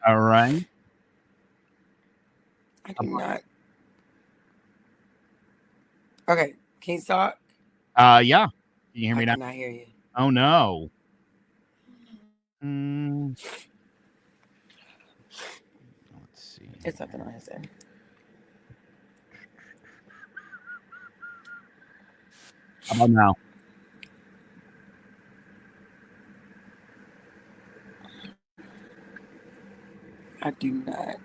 All right. I do not. Okay. Can you talk? Yeah. Can you hear I me now? cannot hear you. Oh no. Mm, let's see. It's something on his end. How about now? I do not.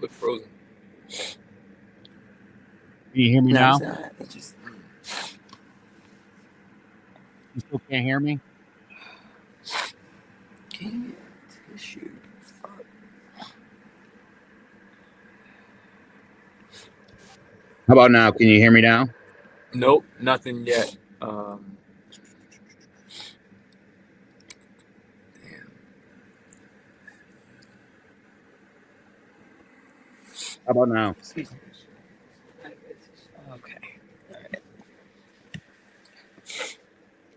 Look frozen. Can you hear me No, now? it's not. It just. You still can't hear me? Get tissue. Fuck. How about now? Can you hear me now? Nope, nothing yet. Damn. How about now? Excuse me. Okay.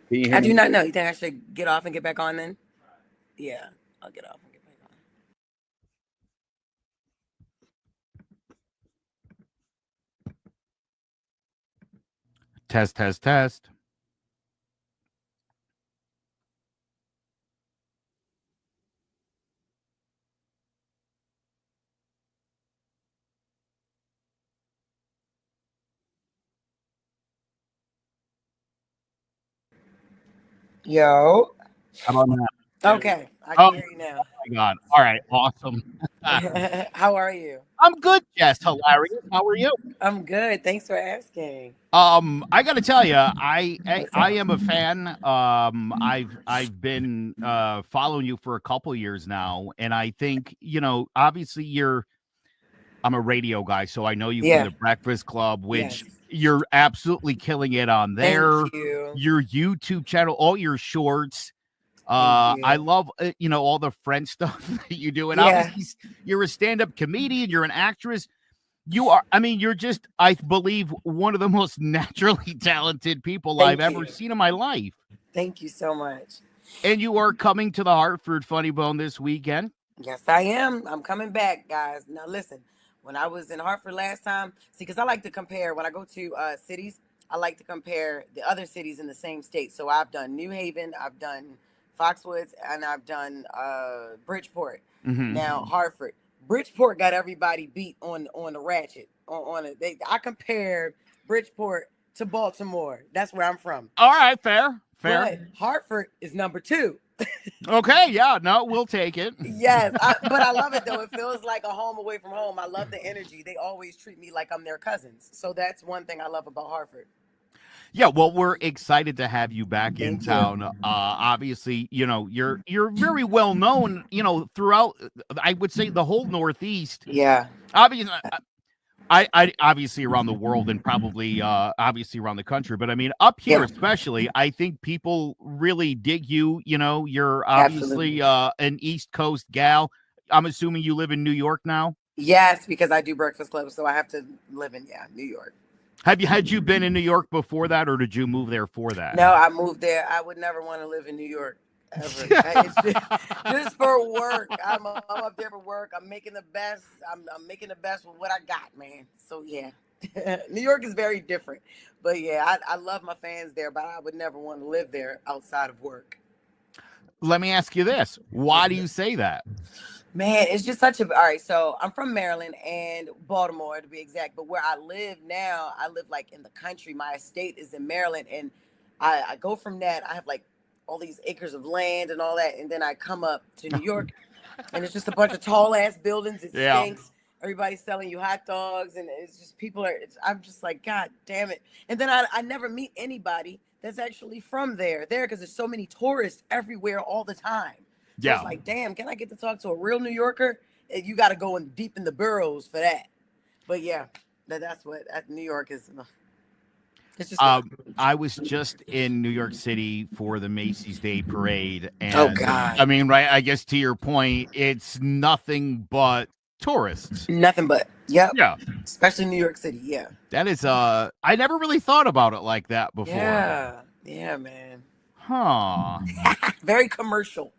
Can you hear I me? do not know. You think I should get off and get back on then? Yeah, I'll get off and get back on. Test, test, test. Yo. How about now? Okay, I Oh can hear you now. my God. All right. Awesome. How are you? I'm good, Jess Hilarious. How are you? I'm good. Thanks for asking. I got to tell you, I What's I up? am a fan. I've been following you for a couple years now, and I think obviously I'm a radio guy, so I know you from Yeah. the Breakfast Club, Yes. which you're absolutely killing it on there. Thank you. Your YouTube channel, all your shorts. Thank I you. love all the French stuff that you do, and Yeah. obviously you're a stand-up comedian. You're an actress. You are, I mean, you're just, I believe, one of the most naturally talented people I've Thank ever you. seen in my life. Thank you so much. And you are coming to the Hartford Funny Bone this weekend. Yes, I am. I'm coming back, guys. Now, listen, when I was in Hartford last time, see, because I like to compare, when I go to cities, I like to compare the other cities in the same state. So I've done New Haven, I've done Foxwoods, and I've done Bridgeport. Mhm. Now, Hartford. Bridgeport got everybody beat on the ratchet. On it. I compared Bridgeport to Baltimore. That's where I'm from. All right, fair. But Hartford is number 2. Okay, yeah, no, we'll take it. Yes, but I love it though. It feels like a home away from home. I love the energy. They always treat me like I'm their cousins. So that's one thing I love about Hartford. Yeah, well, we're excited to have you back in Thank you. town. Obviously, you're very well known, throughout. I would say the whole Northeast. Yeah. Obviously, I obviously around the world and probably obviously around the country, but I mean up here Yeah. especially, I think people really dig you. You're obviously Absolutely. an East Coast gal. I'm assuming you live in New York now. Yes, because I do Breakfast Club, so I have to live in New York. Had you been in New York before that, or did you move there for that? No, I moved there. I would never want to live in New York ever. It's just for work. I'm up there for work. I'm making the best. I'm making the best with what I got, man. So yeah. New York is very different. But yeah, I love my fans there, but I would never want to live there outside of work. Let me ask you this. Why do you say that? Man, it's just such a all right. So I'm from Maryland and Baltimore to be exact. But where I live now, I live like in the country. My estate is in Maryland, and I go from that. I have like all these acres of land and all that, and then I come up to New York, and it's just a bunch of tall ass buildings. It Yeah. stinks. Everybody's selling you hot dogs, and it's just people are. I'm just like, God damn it! And then I never meet anybody that's actually from there because there's so many tourists everywhere all the time. So Yeah. it's like, damn, can I get to talk to a real New Yorker? You got to go in deep in the boroughs for that. But yeah, that's what New York is. It's just I was just in New York City for the Macy's Day Parade, and oh god, I mean, right? I guess to your point, it's nothing but tourists. nothing but Yeah, especially New York City. Yeah, that is. I never really thought about it like that before. yeah, man. Huh. Very commercial.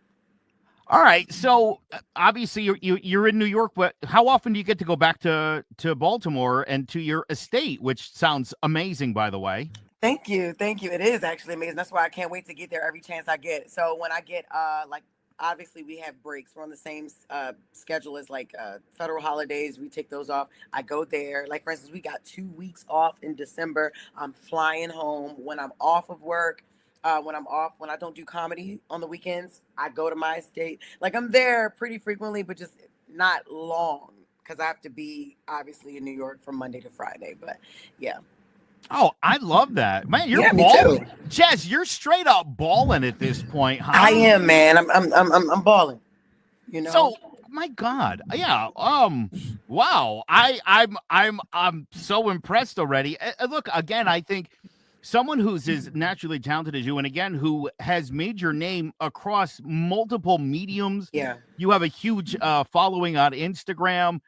All right. So obviously you're in New York, but how often do you get to go back to Baltimore and to your estate, which sounds amazing, by the way? Thank you. Thank you. It is actually amazing. That's why I can't wait to get there every chance I get. So when I get like obviously we have breaks. We're on the same schedule as like federal holidays. We take those off. I go there. Like for instance, we got 2 weeks off in December. I'm flying home when I'm off of work. When I don't do comedy on the weekends, I go to my estate. Like I'm there pretty frequently, but just not long because I have to be obviously in New York from Monday to Friday. But yeah. Oh, I love that, man. You're Yeah, me balling, too. Jess. You're straight up balling at this point, huh? I am, man. I'm balling. You know. So, my God, yeah. Wow. I'm so impressed already. Look, again, I think someone who's as naturally talented as you, and again, who has made your name across multiple mediums. Yeah. You have a huge following on Instagram.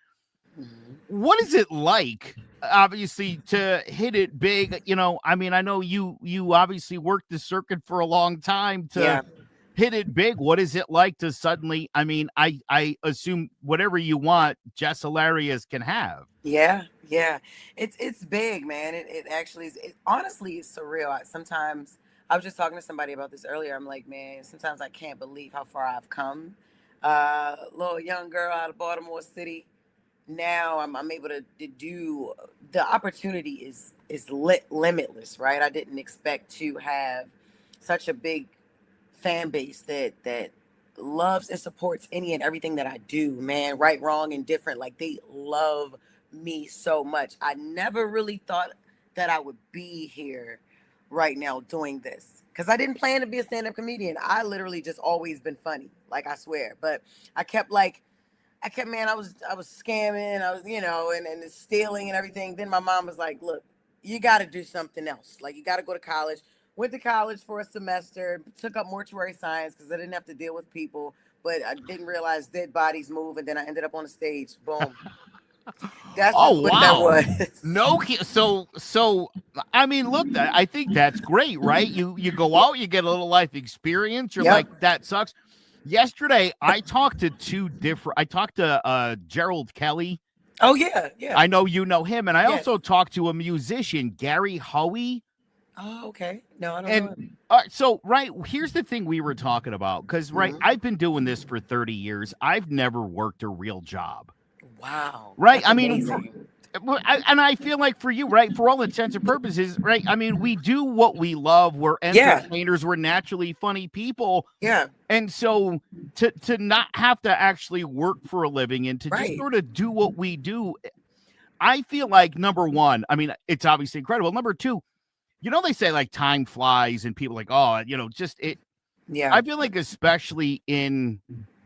Mhm. What is it like, obviously, to hit it big? You know, I mean, I know you obviously worked the circuit for a long time to Yeah. hit it big. What is it like to suddenly, I mean, I assume whatever you want, Jess Hilarious can have. Yeah. Yeah. It's big, man. It actually is. It honestly is surreal. Sometimes I was just talking to somebody about this earlier. I'm like, man, sometimes I can't believe how far I've come. Little young girl out of Baltimore City. Now I'm able to do the opportunity is limitless, right? I didn't expect to have such a big fan base that loves and supports any and everything that I do, man. Right, wrong, and different. Like they love me so much. I never really thought that I would be here right now doing this because I didn't plan to be a stand-up comedian. I literally just always been funny, like I swear. But I kept like man, I was scamming, I was, and stealing and everything. Then my mom was like, look, you got to do something else. Like you got to go to college. Went to college for a semester, took up mortuary science because I didn't have to deal with people, but I didn't realize dead bodies move. And then I ended up on the stage. Boom. That's Oh, just what that wow. was. No, so I mean, look, I think that's great, right? You go out, you get a little life experience. You're Yep. like, that sucks. Yesterday, I talked to Gerald Kelly. Oh, yeah. Yeah. I know you know him. And I Yes. also talked to a musician, Gary Hoey. Oh, okay. No, I don't know And him. so, right, here's the thing we were talking about. Because, right, Mhm. I've been doing this for 30 years. I've never worked a real job. Wow. Right. That's I mean, amazing. and I feel like for you, right, for all intents and purposes, right, I mean, we do what we love. We're Yeah. entertainers. We're naturally funny people. Yeah. And so to not have to actually work for a living and to just Right. sort of do what we do, I feel like, number one, I mean, it's obviously incredible. Number two, they say like time flies and people like, oh, just it. Yeah. I feel like especially in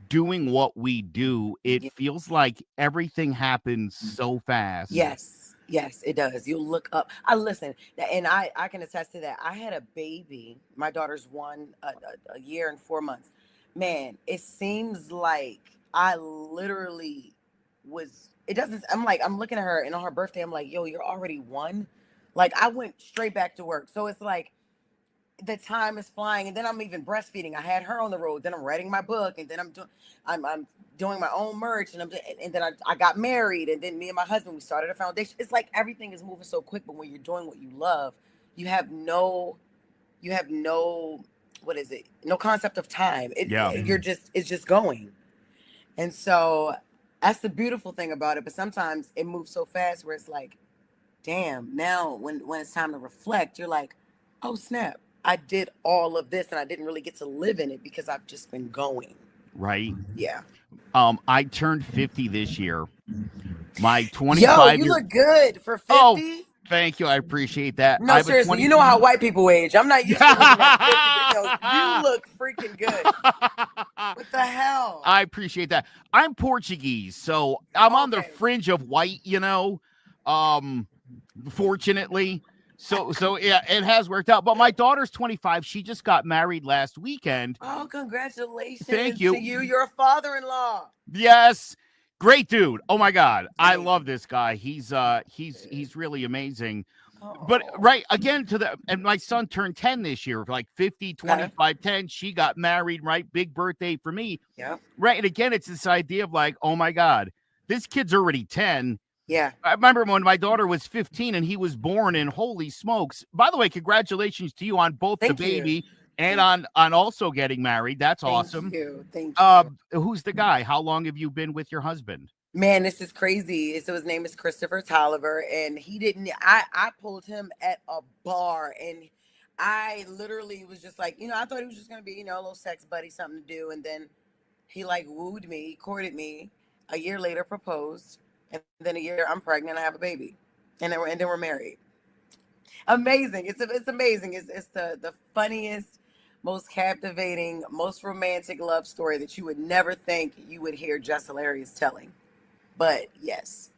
doing what we do, it Yeah. feels like everything happens so fast. Yes, it does. You look up. I listen, and I can attest to that. I had a baby. My daughter's a year and 4 months. Man, it seems like I literally was. It doesn't. I'm looking at her, and on her birthday, I'm like, yo, you're already one. Like I went straight back to work. So it's like the time is flying, and then I'm even breastfeeding. I had her on the road, then I'm writing my book, and then I'm doing my own merch, and then I got married, and then me and my husband, we started a foundation. It's like everything is moving so quick, but when you're doing what you love, you have no what is it, no concept of time. It's just going. And so that's the beautiful thing about it. But sometimes it moves so fast where it's like, damn, now when it's time to reflect, you're like, oh snap, I did all of this and I didn't really get to live in it because I've just been going. Right. Yeah. I turned 50 this year. My 25 Yo, you look good for 50. Oh, thank you. I appreciate that. No, seriously, you know how white people age. I'm not used to looking at 50, but yo, you look freaking good. What the hell? I appreciate that. I'm Portuguese, so I'm on the Okay. fringe of white, fortunately. So yeah, it has worked out. But my daughter's 25. She just got married last weekend. Oh, congratulations. Thank you. To you. You're a father-in-law. Yes. Great dude. Oh my God. I Amazing. love this guy. He's really amazing. But Oh, right again and my son turned 10 this year, like 50, okay. 25, 10. She got married, right? Big birthday for me. Yeah. Right. And again, it's this idea of like, oh my God, this kid's already 10. Yeah. I remember when my daughter was 15 and he was born, and holy smokes. By the way, congratulations to you on both the Thank you. baby and Thank you. on also getting married. That's Thank awesome. you. Thank you. Who's the guy? How long have you been with your husband? Man, this is crazy. So his name is Christopher Tolliver, and he didn't. I pulled him at a bar, and I literally was just like, I thought he was just gonna be, a little sex buddy, something to do, and then he like wooed me, courted me. A year later, proposed, and then a year I'm pregnant, I have a baby, and then we're married. Amazing! It's amazing. It's the funniest, most captivating, most romantic love story that you would never think you would hear Jess Hilarious telling. But yes,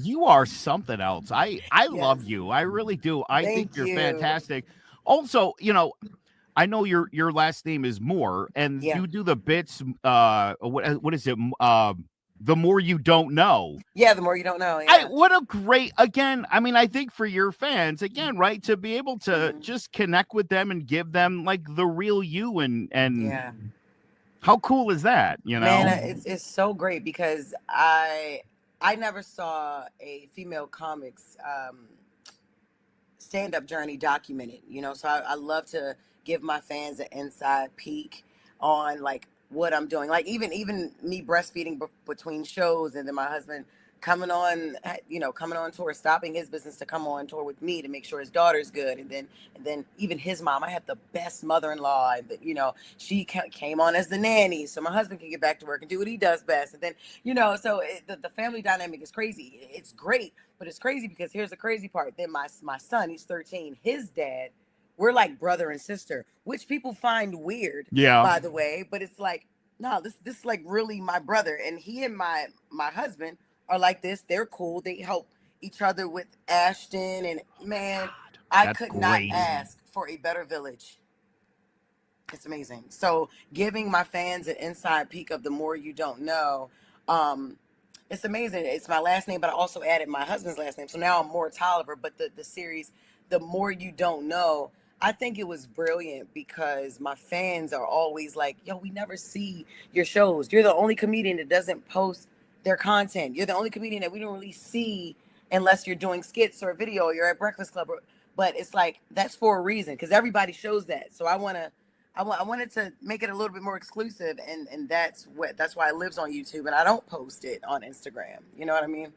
You are something else. I yes. love you. I really do. I think Thank you're you. fantastic. Also, I know your last name is Moore, and Yeah. you do the bits. What is it? The more you don't know. Yeah, the more you don't know. Yeah. What a great again. I mean, I think for your fans again, right, to be able to Mhm. just connect with them and give them like the real you, and Yeah. how cool is that? Man, it's so great because I never saw a female comics stand-up journey documented, so I love to give my fans an inside peek on like what I'm doing, like even me breastfeeding between shows, and then my husband coming on tour, stopping his business to come on tour with me to make sure his daughter's good, and then even his mom. I have the best mother-in-law that she came on as the nanny so my husband can get back to work and do what he does best, and then so the family dynamic is crazy. It's great, but it's crazy because here's the crazy part. Then my son, he's 13, his dad, we're like brother and sister, which people find weird, Yeah. by the way, but it's like, no, this is like really my brother, and he and my husband are like this. They're cool. They help each other with Ashton, and man, I That's could not great. ask for a better village. It's amazing. So giving my fans an inside peek of the more you don't know, um, it's amazing. It's my last name, but I also added my husband's last name. So now I'm more Tolliver, but the series, the more you don't know, I think it was brilliant because my fans are always like, yo, we never see your shows. You're the only comedian that doesn't post their content. You're the only comedian that we don't really see unless you're doing skits or a video or you're at Breakfast Club. But it's like, that's for a reason because everybody shows that. So I wanted to make it a little bit more exclusive, and that's why it lives on YouTube, and I don't post it on Instagram. You know what I mean?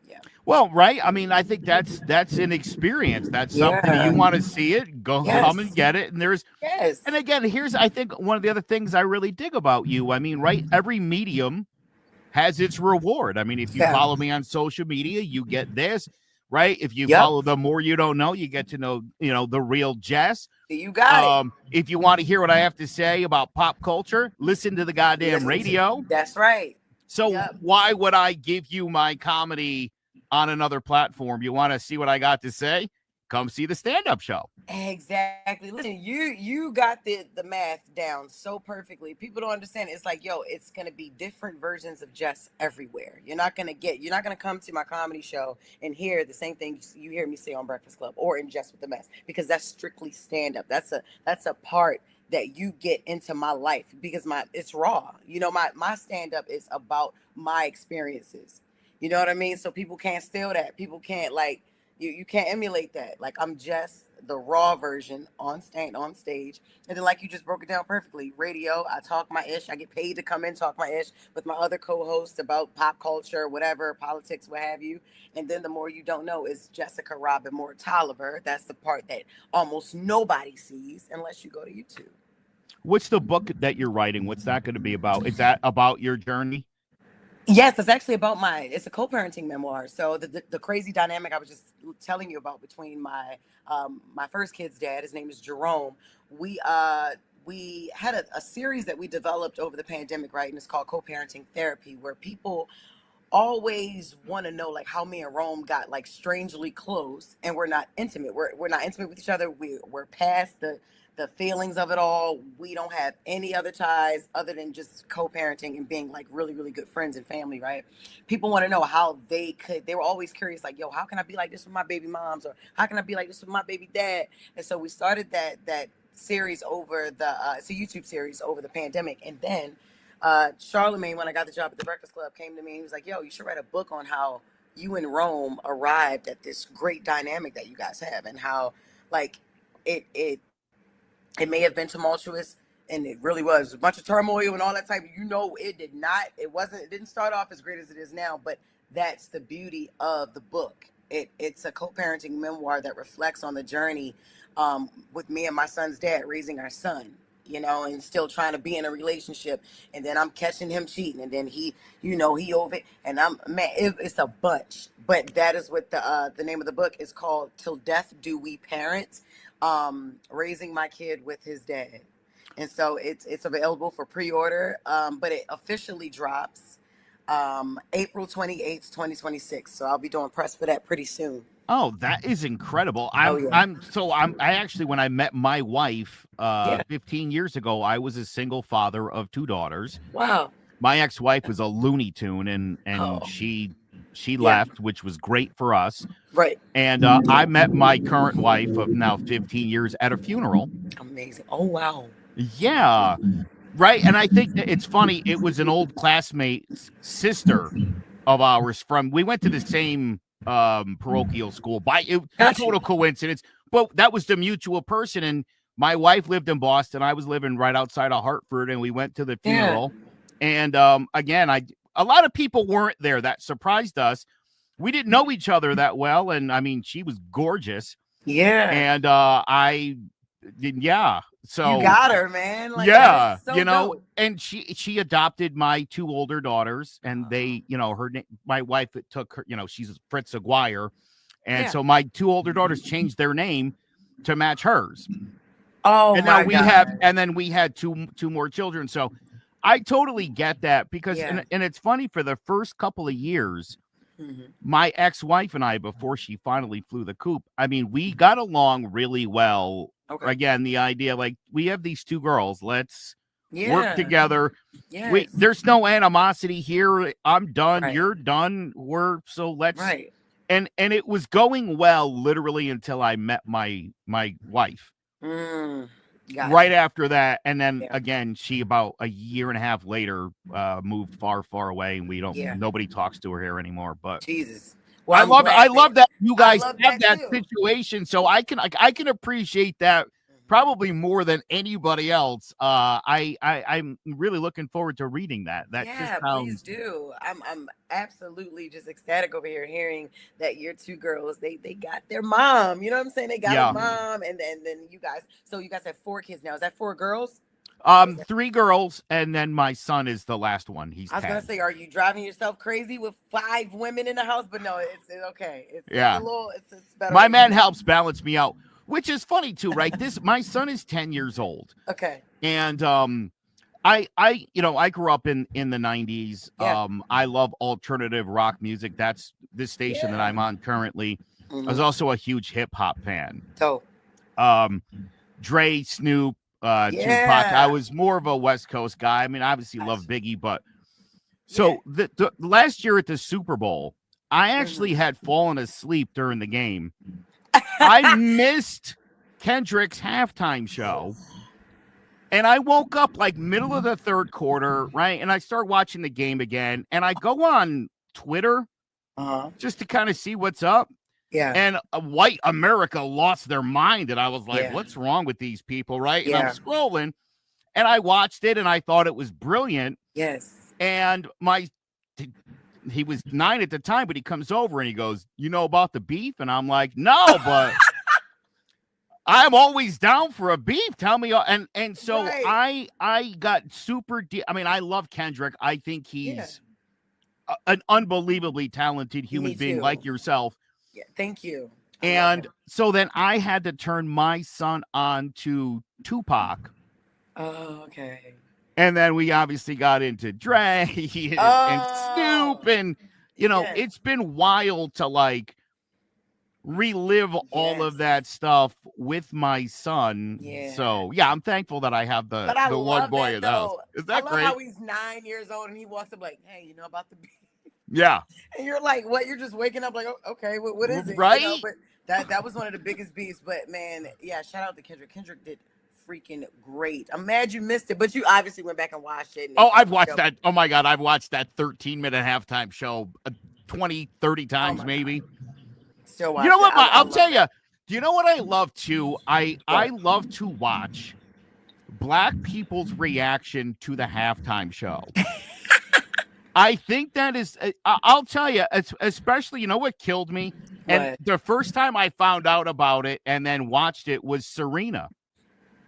Yeah. Well, right. I mean, I think that's an experience. That's something you Yeah. want to see it. Come and Yes. get it. Yes. And again, here's I think one of the other things I really dig about you. I mean, right? Every medium has its reward. I mean, if you Yeah. follow me on social media, you get this, right? If you Yep. follow the more you don't know, you get to know, the real Jess. You got it. If you want to hear what I have to say about pop culture, listen to the goddamn Listen to- radio. That's right. So Yep. why would I give you my comedy on another platform? You want to see what I got to say? Come see the stand-up show. Exactly. Listen, you got the math down so perfectly. People don't understand. It's like, yo, it's gonna be different versions of Jess everywhere. You're not gonna come to my comedy show and hear the same thing you hear me say on Breakfast Club or in Jess with the Mess, because that's strictly stand-up. That's a part that you get into my life because it's raw. My stand-up is about my experiences. You know what I mean? So people can't steal that. People can't like you can't emulate that. Like, I'm just the raw version on stage. And then like you just broke it down perfectly. Radio, I talk my ish. I get paid to come in, talk my ish with my other co-hosts about pop culture, whatever, politics, what have you. And then the more you don't know is Jessica Robin Moore Tolliver. That's the part that almost nobody sees unless you go to YouTube. What's the book that you're writing? What's that going to be about? Is that about your journey? Yes, it's actually about it's a co-parenting memoir. So the crazy dynamic I was just telling you about between my first kid's dad, his name is Jerome. We had a series that we developed over the pandemic, right? And it's called Co-Parenting Therapy, where people always want to know like how me and Rome got like strangely close, and we're not intimate. We're not intimate with each other. We're past the feelings of it all. We don't have any other ties other than just co-parenting and being like really, really good friends and family, right? People want to know how they were always curious, like, yo, how can I be like this with my baby moms? Or how can I be like this with my baby dad? And so we started that series over it's a YouTube series over the pandemic. And then Charlemagne, when I got the job at the Breakfast Club, came to me. He was like, yo, you should write a book on how you and Rome arrived at this great dynamic that you guys have, and how like it may have been tumultuous, and it really was a bunch of turmoil and all that type. It didn't start off as great as it is now, but that's the beauty of the book. It's a co-parenting memoir that reflects on the journey with me and my son's dad raising our son, and still trying to be in a relationship. And then I'm catching him cheating, and then he over it, and it's a bunch. But that is what the name of the book is called, Till Death Do We Parent, raising my kid with his dad. And so it's available for pre-order, but it officially drops April 28th, 2026. So I'll be doing press for that pretty soon. Oh, that is incredible. I actually, when I met my wife 15 years ago, I was a single father of 2 daughters. Wow. My ex-wife was a Looney Tune, and she left, which was great for us. Right. And I met my current wife of now 15 years at a funeral. Amazing. Oh, wow. Yeah. Right. And I think that it's funny. It was an old classmate's sister of ours we went to the same parochial school total coincidence, but that was the mutual person. And my wife lived in Boston. I was living right outside of Hartford, and we went to the funeral. And again, a lot of people weren't there. That surprised us. We didn't know each other that well, and I mean, she was gorgeous. Yeah. And so you got her, man. Like, yeah, so dope. and she adopted my 2 older daughters, and they, my wife took her, she's Fritz Aguirre, and so my 2 older daughters changed their name to match hers. Oh, and now we had two more children. So I totally get that, because and it's funny, for the first couple of years, my ex-wife and I, before she finally flew the coop, I mean, we got along really well. Okay. Again, the idea, like, we have these 2 girls, let's work together. Yes. There's no animosity here. I'm done. Right. You're done. Let's. Right. And it was going well, literally, until I met my wife. Right after that, and then again, she, about a year and a half later, moved far, far away, and nobody talks to her here anymore. But Jesus. Well, I love that you guys have that situation, so I can appreciate that probably more than anybody else. I'm really looking forward to reading that. Please do. I'm absolutely just ecstatic over here hearing that your 2 girls, they got their mom. You know what I'm saying? They got a mom, and then you guys. So you guys have 4 kids now. Is that 4 girls? 3 girls, and then my son is the last one. He's 10. I was gonna say, are you driving yourself crazy with 5 women in the house? But no, it's okay. It's better. My man helps balance me out, which is funny too, right? My son is 10 years old. Okay. And I grew up in the 90s. I love alternative rock music. That's this station that I'm on currently. I was also a huge hip hop fan. So Dre, Snoop, Tupac. I was more of a West Coast guy. I mean, obviously love Biggie, but so the last year at the Super Bowl, I actually had fallen asleep during the game. I missed Kendrick's halftime show, and I woke up like middle of the 3rd quarter, right? And I start watching the game again, and I go on Twitter just to kind of see what's up. Yeah. And white America lost their mind. And I was like, what's wrong with these people? Right. And I'm scrolling, and I watched it, and I thought it was brilliant. Yes. And he was 9 at the time, but he comes over and he goes, "You know about the beef?" And I'm like, "No, but I'm always down for a beef. Tell me." And so I got super deep. I mean, I love Kendrick. I think he's an unbelievably talented human being like yourself. Yeah, thank you. And so then I had to turn my son on to Tupac. Oh, okay. And then we obviously got into Dre and Snoop, and it's been wild to, like, relive all of that stuff with my son. Yeah. So yeah, I'm thankful that I have But I the one love boy that in the house. though. Is I that love great? how he's 9 years old and he walks up like, "Hey, you know about the beef?" Yeah. And you're like, "What?" You're just waking up like, "Oh, okay, what is it?" Right? You know, but that was one of the biggest beefs. But man, yeah, shout out to Kendrick. Kendrick did freaking great. I'm mad you missed it, but you obviously went back and watched it. And Oh, I've watched that. Oh my God, I've watched that 13-minute halftime show 20, 30 times maybe. God. Still watch You know what? I'll love tell that. you. Do you know what I love too? I love to watch Black people's reaction to the halftime show. I think that is, I'll tell you, especially, you know what killed me? And the first time I found out about it and then watched it was Serena.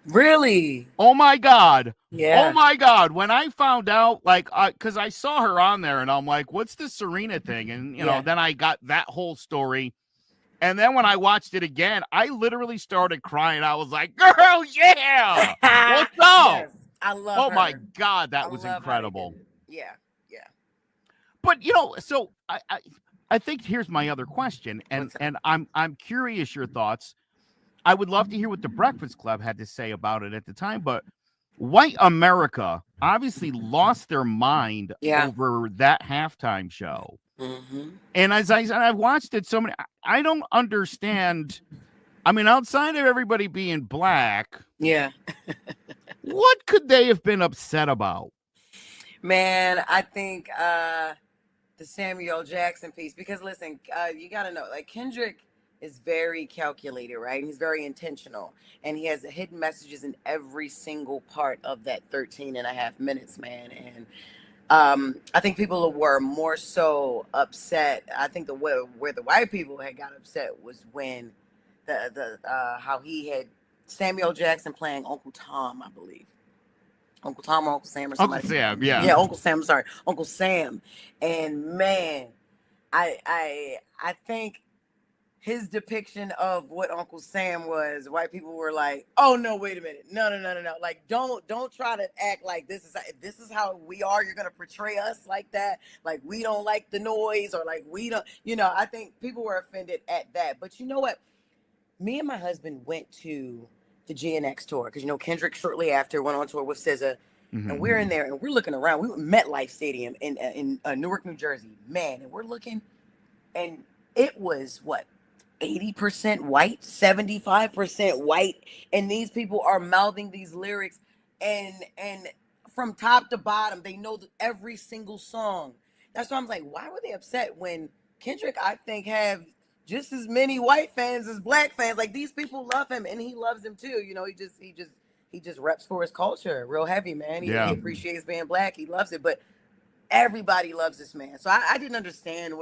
Really? Oh my God. Yeah. Oh my God. When I found out, like, because I saw her on there and I'm like, what's the Serena thing? And, you know, then I got that whole story. And then when I watched it again, I literally started crying. I was like, girl, yeah. What's up? Yes, I love Oh her. my God. That was incredible. Yeah. Yeah. But, you know, so I think here's my other question. And I'm curious your thoughts. I would love to hear what the Breakfast Club had to say about it at the time, but white America obviously lost their mind over that halftime show. Mm-hmm. And as I said, I've watched it so many, I don't understand. I mean, outside of everybody being black, what could they have been upset about? Man, I think the Samuel Jackson piece, because listen, you got to know, like, Kendrick is very calculated, right? And he's very intentional, and he has hidden messages in every single part of that 13 and a half minutes, man. And I think people were more so upset. I think where the white people had got upset was when the how he had Samuel Jackson playing Uncle Tom, I believe. Uncle Tom or Uncle Sam or somebody. Uncle Sam, yeah. Yeah, Uncle Sam, sorry. Uncle Sam. And man, I think his depiction of what Uncle Sam was, white people were like, "Oh no, wait a minute, no. Like, don't try to act like this is how we are. You're gonna portray us like that. Like, we don't like the noise, or like we don't." You know, I think people were offended at that. But you know what? Me and my husband went to the GNX tour because, you know, Kendrick shortly after went on tour with SZA, and we're in there and we're looking around. We were at MetLife Stadium in Newark, New Jersey, man, and we're looking, and it was what, 80% white, 75% white, and these people are mouthing these lyrics, and from top to bottom, they know every single song. That's why I'm like, why were they upset when Kendrick, I think, have just as many white fans as black fans? Like, these people love him, and he loves them too. You know, he just reps for his culture real heavy, man. He appreciates being black. He loves it, but everybody loves this man. So I didn't understand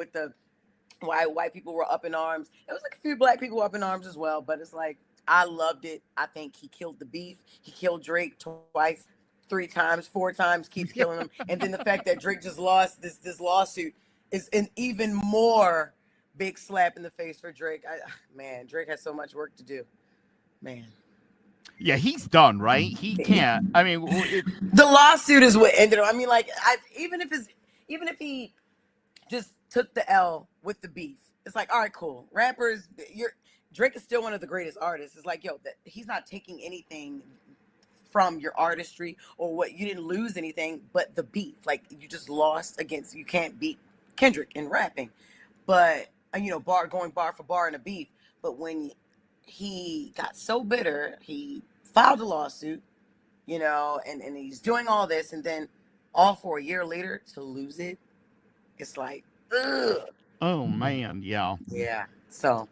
why white people were up in arms. It was like a few black people up in arms as well, but it's like, I loved it. I think he killed the beef. He killed Drake twice, 3 times, 4 times, keeps killing him. And then the fact that Drake just lost this lawsuit is an even more big slap in the face for Drake. Man, Drake has so much work to do, man. Yeah, he's done, right? He can't. I mean, the lawsuit is what ended up. I mean, like, even if he just took the L with the beef, it's like, all right, cool. Rappers, Drake is still one of the greatest artists. It's like, yo, he's not taking anything from your artistry or what, you didn't lose anything, but the beef. Like, you just lost against, you can't beat Kendrick in rapping, but you know, going bar for bar in a beef. But when he got so bitter, he filed a lawsuit, you know, and he's doing all this, and then all for a year later to lose it, it's like, ugh. Oh man, yeah. So,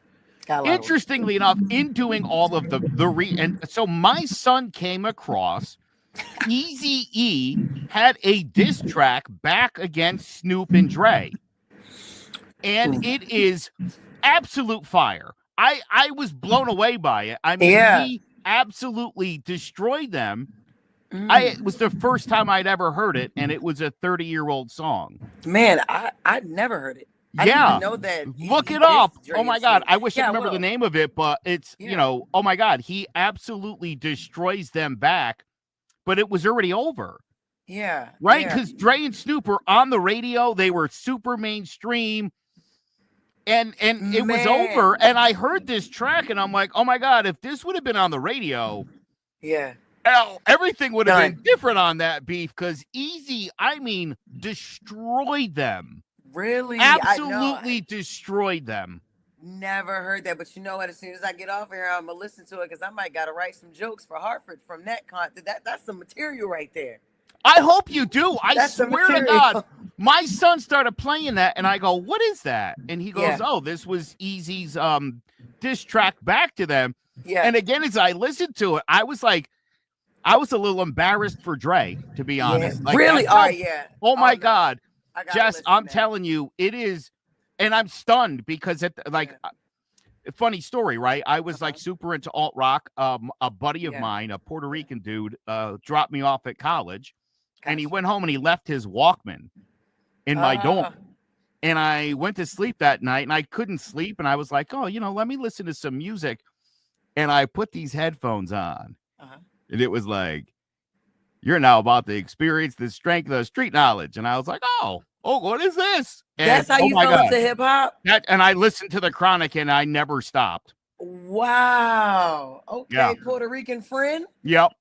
interestingly enough, in doing all of and so my son came across Eazy-E had a diss track back against Snoop and Dre, and it is absolute fire. I was blown away by it. I mean, he absolutely destroyed them. It was the first time I'd ever heard it, and it was a 30-year-old song. Man, I'd never heard it. I didn't even know that. Look it up. Oh my God. I wish I remember the name of it, but it's, you know, oh my God, he absolutely destroys them back, but it was already over. Yeah. Right? Because Dre and Snoop were on the radio. They were super mainstream. And it was over, and I heard this track, and I'm like, oh my God, if this would have been on the radio, Yeah. hell, everything would have Done. been different on that beef, because Easy, I mean, destroyed them. Really? Absolutely destroyed them. Never heard that, but you know what? As soon as I get off here, I'm gonna listen to it because I might gotta write some jokes for Hartford from that content. That's some material right there. I hope you do. I That's the swear to material. God, my son started playing that, and I go, "What is that?" And he goes, Yeah. "Oh, this was Easy's diss track back to them." Yeah. And again, as I listened to it, I was like, I was a little embarrassed for Dre, to be honest. Like, really? that's All how- right, yeah. Oh my no. God, I gotta Jess, listen I'm now. telling you, it is, and I'm stunned because funny story, right? I was like super into alt rock. A buddy of mine, a Puerto Rican dude, dropped me off at college, and he went home and he left his Walkman in my dorm. And I went to sleep that night, and I couldn't sleep, and I was like, oh, let me listen to some music. And I put these headphones on, and it was like, you're now about to experience the strength of street knowledge. And I was like, oh, what is this? And, that's how you fell into hip hop? And I listened to the Chronic, and I never stopped. Wow. Okay, Yeah. Puerto Rican friend. Yep.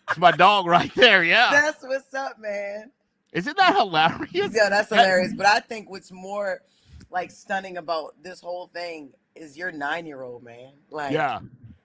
It's my dog right there. Yeah. That's what's up, man. Isn't that hilarious? Yeah, that's hilarious. But I think what's more like stunning about this whole thing is your 9-year-old, man. Like, yeah.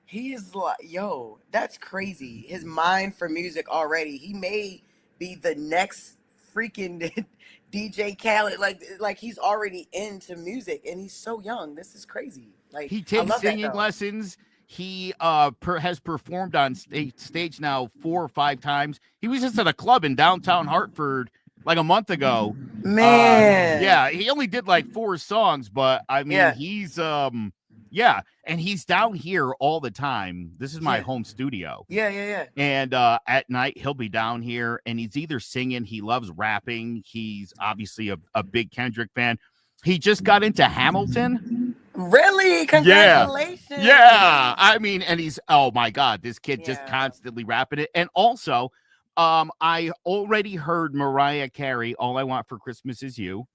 He is like, yo, that's crazy. His mind for music already. He may be the next freaking DJ Khaled. Like he's already into music, and he's so young. This is crazy. Like, he takes singing lessons. He has performed on stage now 4 or 5 times. He was just at a club in downtown Hartford like a month ago. Man. Yeah, he only did like 4 songs, but I mean, he's and he's down here all the time. This is my home studio. Yeah. And at night he'll be down here, and he's either singing, he loves rapping. He's obviously a big Kendrick fan. He just got into Hamilton. Really? Congratulations. Yeah. I mean, and he's, oh my God, this kid just constantly rapping it. And also, I already heard Mariah Carey, All I Want for Christmas Is You,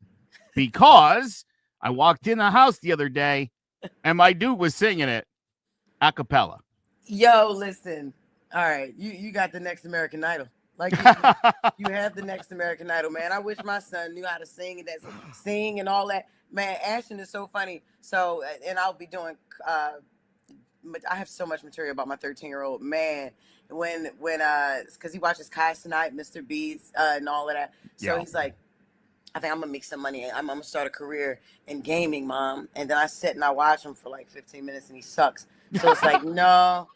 because I walked in the house the other day and my dude was singing it a cappella. Yo, listen. All right. You got the next American Idol. Like you have the next American Idol, man. I wish my son knew how to sing and all that. Man, Ashton is so funny. So, and I'll be doing, I have so much material about my 13-year-old, man. When because he watches Kai Cenat, Mr. Beast, and all of that. So he's like, I think I'm gonna make some money. I'm gonna start a career in gaming, Mom. And then I sit and I watch him for like 15 minutes, and he sucks. So it's like, no.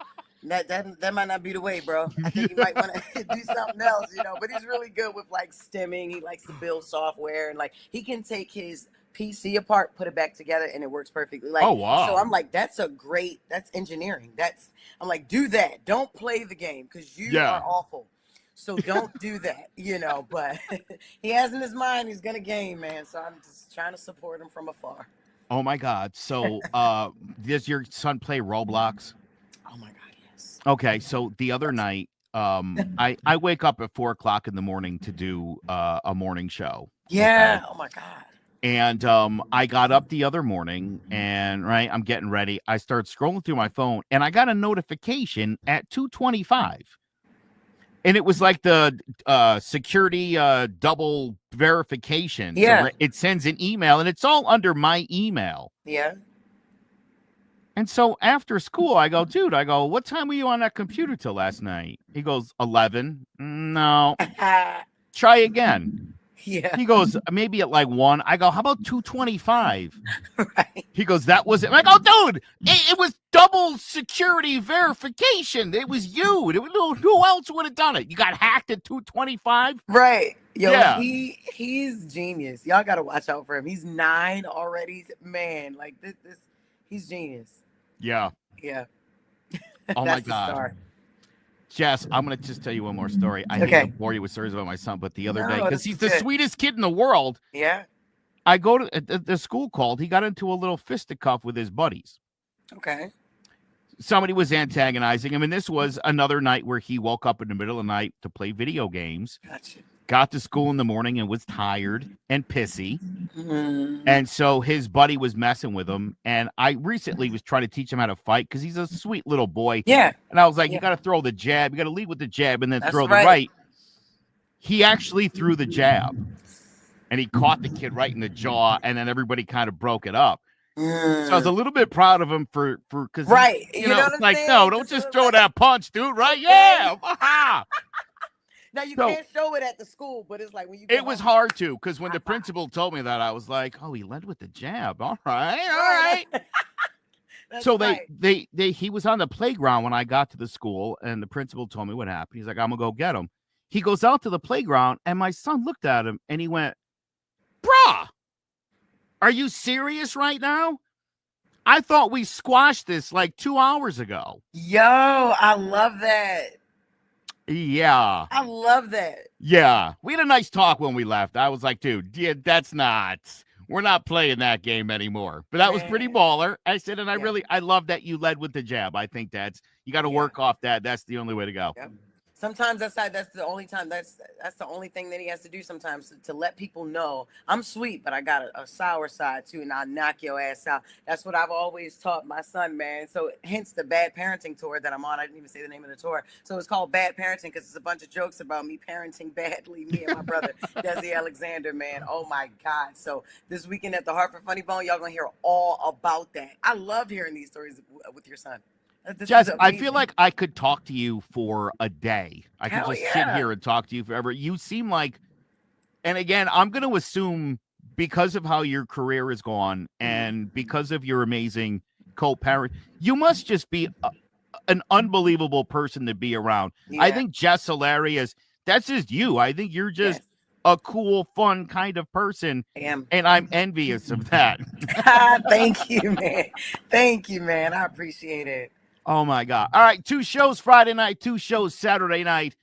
That might not be the way, bro. I think you might want to do something else, but he's really good with like stemming. He likes to build software, and like he can take his PC apart, put it back together, and it works perfectly. Like, oh wow. So I'm like, that's engineering. I'm like, do that. Don't play the game because you are awful. So don't do that, but he has in his mind he's gonna game, man. So I'm just trying to support him from afar. Oh my God. So does your son play Roblox? Oh my God. Okay, so the other night, I wake up at 4:00 in the morning to do a morning show. Yeah. Okay? Oh my God. And I got up the other morning, and I'm getting ready. I start scrolling through my phone, and I got a notification at 2:25, and it was like the security double verification. Yeah. So it sends an email, and it's all under my email. Yeah. And so after school, I go, dude, what time were you on that computer till last night? He goes, 11. No. Try again. Yeah. He goes, maybe at like 1. I go, how about 2:25? Right. He goes, that was it. I go, dude, it was double security verification. It was you. Who else would have done it? You got hacked at 2:25? Right. Yo, yeah. He's genius. Y'all got to watch out for him. He's 9 already. Man, like this he's genius. Yeah. Yeah. Oh my God. Jess, I'm going to just tell you one more story. I hate to bore you with stories about my son, but the other day, because he's the sweetest kid in the world. Yeah. I go to the school called. He got into a little fisticuff with his buddies. Okay. Somebody was antagonizing him, and this was another night where he woke up in the middle of the night to play video games. Gotcha. got to school in the morning and was tired and pissy. Mhm. And so his buddy was messing with him. And I recently was trying to teach him how to fight because he's a sweet little boy. Yeah. And I was like, Yeah. you got to throw the jab. You got to lead with the jab and then That's throw the right. right. He actually threw the jab. And he caught the kid right in the jaw. And then everybody kind of broke it up. So I was a little bit proud of him for because Right. you know, what it's I'm like, saying? no, don't just throw that punch, dude. Right? Yeah. Yeah. Now you So- can't show it at the school, but it's like when you go It was home- hard to because when the principal told me that, I was like, oh, he led with the jab. All right. That's So right. he was on the playground when I got to the school, and the principal told me what happened. He's like, I'm gonna go get him. He goes out to the playground, and my son looked at him and he went, bruh, are you serious right now? I thought we squashed this like 2 hours ago. Yo, I love that. Yeah. I love that. Yeah. We had a nice talk when we left. I was like, dude, yeah, we're not playing that game anymore. But that was pretty Man. baller. I said, and Yeah. I love that you led with the jab. I think you got to work off that. That's the only way to go. Yep. Sometimes that's the only time that's the only thing that he has to do sometimes to let people know I'm sweet, but I got a sour side too, and I'll knock your ass out. That's what I've always taught my son, man. So hence the bad parenting tour that I'm on. I didn't even say the name of the tour. So it's called Bad Parenting because it's a bunch of jokes about me parenting badly, me and my brother Desi Alexander, man. Oh my God. So this weekend at the Hartford Funny Bone, y'all gonna hear all about that. I loved hearing these stories with your son. This Jess, is I amazing. feel like I could talk to you for a day. I could Hell just yeah. sit here and talk to you forever. You seem like, and again, I'm going to assume because of how your career is gone and because of your amazing co-parent, you must just be an unbelievable person to be around. I Yeah. think Jess Hilarious, that's just you. I think you're just Yes. a cool, fun kind of person. I am. And I'm envious of that. Thank you, man. Thank you, man. I appreciate it. Oh, my God. All right. 2 shows Friday night, 2 shows Saturday night.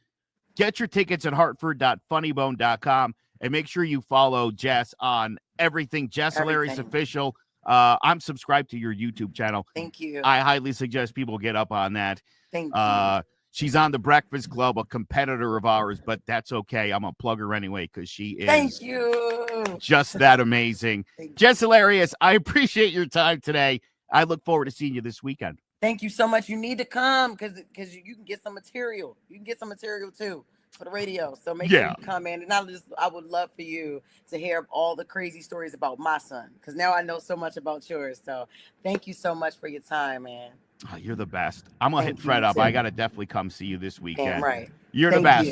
Get your tickets at hartford.funnybone.com and make sure you follow Jess on everything. Jess Hilarious Everything. Official. I'm subscribed to your YouTube channel. Thank you. I highly suggest people get up on that. Thank you. She's on the Breakfast Club, a competitor of ours, but that's okay. I'm going to plug her anyway because she is Thank you. just that amazing. Thank you. Jess Hilarious, I appreciate your time today. I look forward to seeing you this weekend. Thank you so much. You need to come because you can get some material. You can get some material too for the radio. So make sure you come in. And I would love for you to hear all the crazy stories about my son because now I know so much about yours. So thank you so much for your time, man. Oh, you're the best. I'm going to Thank hit Fred you, up. too. I got to definitely come see you this weekend. Damn right. You're the Thank best. you.